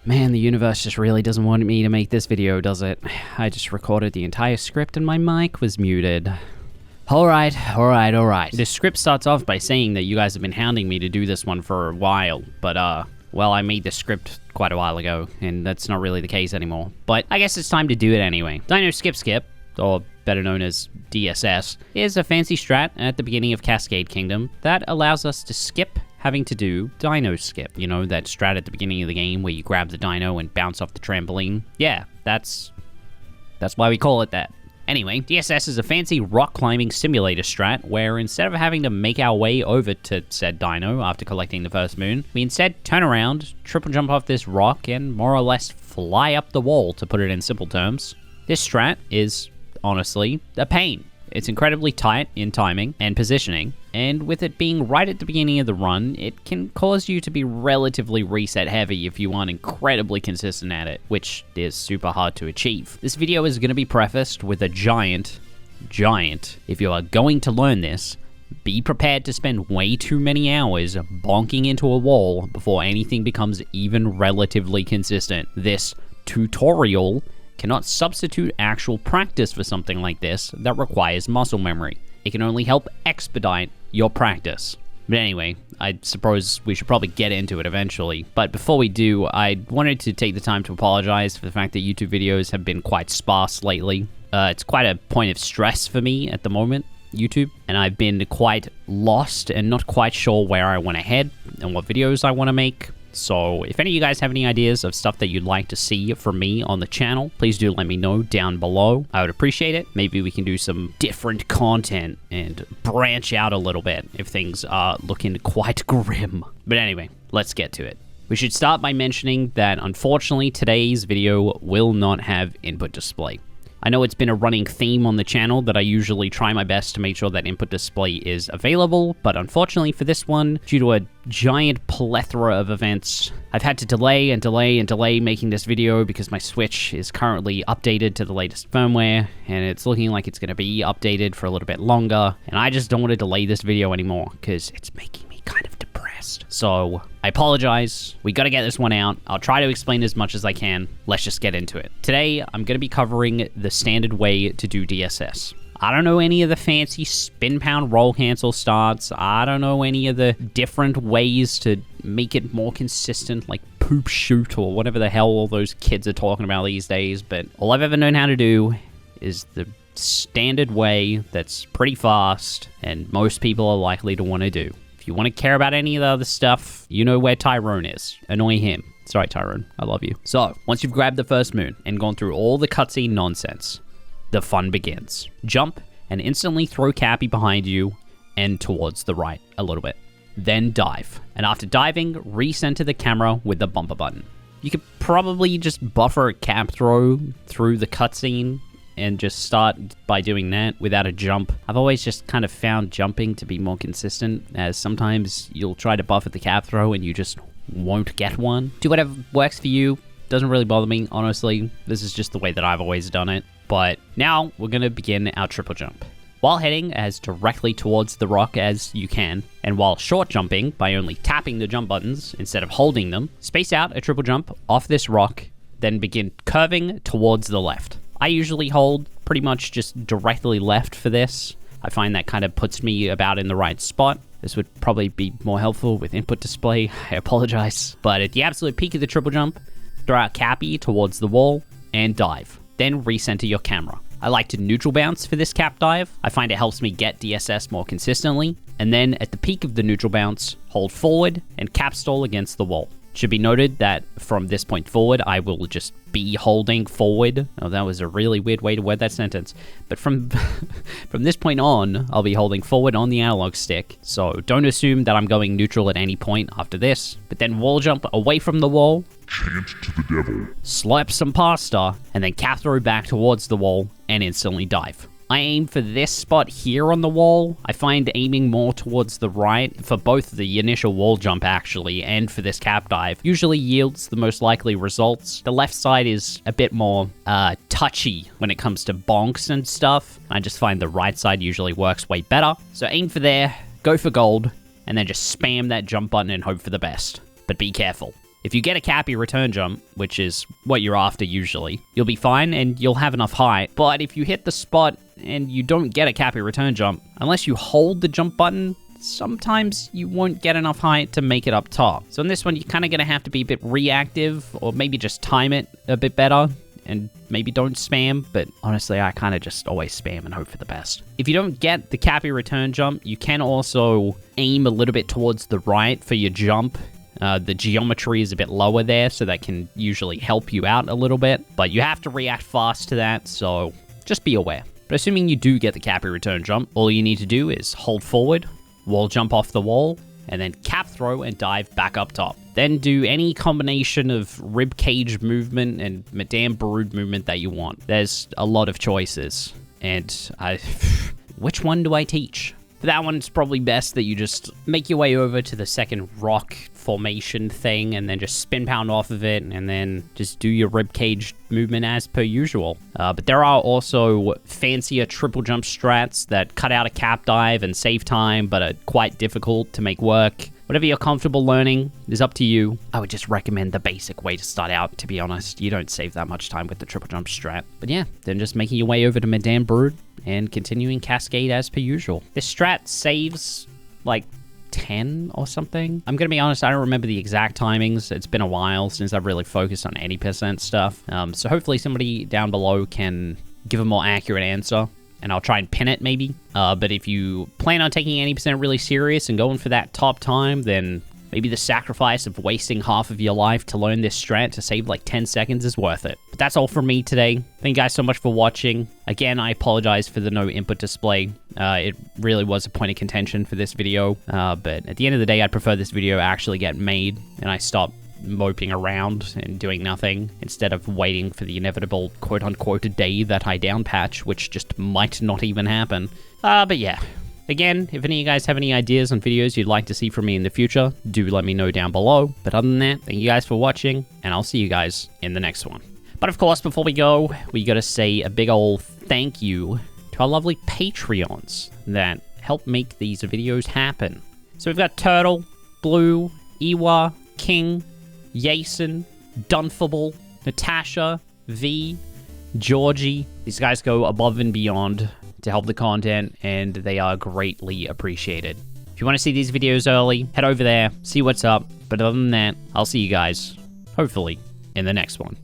Man, the universe just really doesn't want me to make this video, does it? I just recorded the entire script and my mic was muted. Alright. The script starts off by saying that you guys have been hounding me to do this one for a while, but well, I made the script quite a while ago, and that's not really the case anymore. But I guess it's time to do it anyway. Dino Skip Skip, or better known as DSS, is a fancy strat at the beginning of Cascade Kingdom that allows us to skip having to do Dino Skip. You know, that strat at the beginning of the game where you grab the dino and bounce off the trampoline? Yeah, that's why we call it that. Anyway, DSS is a fancy rock climbing simulator strat where instead of having to make our way over to said dino after collecting the first moon, we instead turn around, triple jump off this rock, and more or less fly up the wall, to put it in simple terms. This strat is, honestly, a pain. It's incredibly tight in timing and positioning, and with it being right at the beginning of the run, it can cause you to be relatively reset heavy if you aren't incredibly consistent at it, which is super hard to achieve. This video is going to be prefaced with a giant, if you are going to learn this, be prepared to spend way too many hours bonking into a wall before anything becomes even relatively consistent. This tutorial cannot substitute actual practice for something like this that requires muscle memory. It can only help expedite your practice. But anyway, I suppose we should probably get into it eventually. But before we do, I wanted to take the time to apologize for the fact that YouTube videos have been quite sparse lately. It's quite a point of stress for me at the moment, YouTube, and I've been quite lost and not quite sure where I want to head and what videos I want to make. So if any of you guys have any ideas of stuff that you'd like to see from me on the channel, please do let me know down below. I would appreciate it. Maybe we can do some different content and branch out a little bit if things are looking quite grim. But anyway, let's get to it. We should start by mentioning that unfortunately today's video will not have input display. I know it's been a running theme on the channel that I usually try my best to make sure that input display is available, but unfortunately for this one, due to a giant plethora of events, I've had to delay making this video because my Switch is currently updated to the latest firmware, and it's looking like it's going to be updated for a little bit longer, and I just don't want to delay this video anymore because it's making me kind of depressed. So I apologize. We got to get this one out. I'll try to explain as much as I can. Let's just get into it. Today, I'm going to be covering the standard way to do DSS. I don't know any of the fancy spin pound roll cancel starts. I don't know any of the different ways to make it more consistent, like poop shoot or whatever the hell all those kids are talking about these days. But all I've ever known how to do is the standard way that's pretty fast and most people are likely to want to do. If you want to care about any of the other stuff, you know where Tyrone is. Annoy him. Sorry, Tyrone. I love you. So, once you've grabbed the first moon and gone through all the cutscene nonsense, the fun begins. Jump and instantly throw Cappy behind you and towards the right a little bit. Then dive. And after diving, recenter the camera with the bumper button. You could probably just buffer a cap throw through the cutscene and just start by doing that without a jump. I've always just kind of found jumping to be more consistent, as sometimes you'll try to buffer the cap throw and you just won't get one. Do whatever works for you. Doesn't really bother me, honestly. This is just the way that I've always done it. But now we're going to begin our triple jump. While heading as directly towards the rock as you can, and while short jumping by only tapping the jump buttons instead of holding them, space out a triple jump off this rock, then begin curving towards the left. I usually hold pretty much just directly left for this. I find that kind of puts me about in the right spot. This would probably be more helpful with input display. I apologize. But at the absolute peak of the triple jump, throw out Cappy towards the wall and dive. Then recenter your camera. I like to neutral bounce for this cap dive. I find it helps me get DSS more consistently. And then at the peak of the neutral bounce, hold forward and cap stall against the wall. Should be noted that from this point forward, I will just be holding forward. Oh, that was a really weird way to word that sentence. But from this point on, I'll be holding forward on the analog stick. So don't assume that I'm going neutral at any point after this. But then wall jump away from the wall. Chant to the devil. Slurp some pasta, and then cap throw back towards the wall and instantly dive. I aim for this spot here on the wall. I find aiming more towards the right for both the initial wall jump actually and for this cap dive usually yields the most likely results. The left side is a bit more touchy when it comes to bonks and stuff. I just find the right side usually works way better. So aim for there, go for gold, and then just spam that jump button and hope for the best. But be careful. If you get a cappy return jump, which is what you're after usually, you'll be fine and you'll have enough height. But if you hit the spot and you don't get a cappy return jump, unless you hold the jump button, sometimes you won't get enough height to make it up top. So in this one, you're kind of going to have to be a bit reactive, or maybe just time it a bit better, and maybe don't spam, but honestly, I kind of just always spam and hope for the best. If you don't get the cappy return jump, you can also aim a little bit towards the right for your jump. The geometry is a bit lower there, so that can usually help you out a little bit, but you have to react fast to that, so just be aware. But assuming you do get the cappy return jump, all you need to do is hold forward, wall jump off the wall, and then cap throw and dive back up top. Then do any combination of rib cage movement and Madame Brood movement that you want. There's a lot of choices, and which one do I teach? For that one, it's probably best that you just make your way over to the second rock formation thing and then just spin pound off of it and then just do your ribcage movement as per usual. But there are also fancier triple jump strats that cut out a cap dive and save time but are quite difficult to make work. Whatever you're comfortable learning is up to you. I would just recommend the basic way to start out, to be honest. You don't save that much time with the triple jump strat. But yeah, then just making your way over to Madame Brood and continuing cascade as per usual. This strat saves like 10 or something. I'm gonna be honest, I don't remember the exact timings. It's been a while since I've really focused on any percent stuff. So hopefully somebody down below can give a more accurate answer, and I'll try and pin it maybe. But if you plan on taking any percent really serious and going for that top time, then maybe the sacrifice of wasting half of your life to learn this strat to save like 10 seconds is worth it. But that's all from me today. Thank you guys so much for watching. Again, I apologize for the no input display. It really was a point of contention for this video. But at the end of the day, I'd prefer this video actually get made and I stop moping around and doing nothing instead of waiting for the inevitable quote-unquote day that I downpatch, which just might not even happen. But yeah. Again, if any of you guys have any ideas on videos you'd like to see from me in the future, do let me know down below. But other than that, thank you guys for watching, and I'll see you guys in the next one. But of course, before we go, we gotta say a big ol' thank you to our lovely Patreons that help make these videos happen. So we've got Turtle, Blue, Iwa, King, Yason, Dunfable, Natasha, V, Georgie. These guys go above and beyond to help the content, and they are greatly appreciated. If you want to see these videos early, head over there, see what's up. But other than that, I'll see you guys, hopefully, in the next one.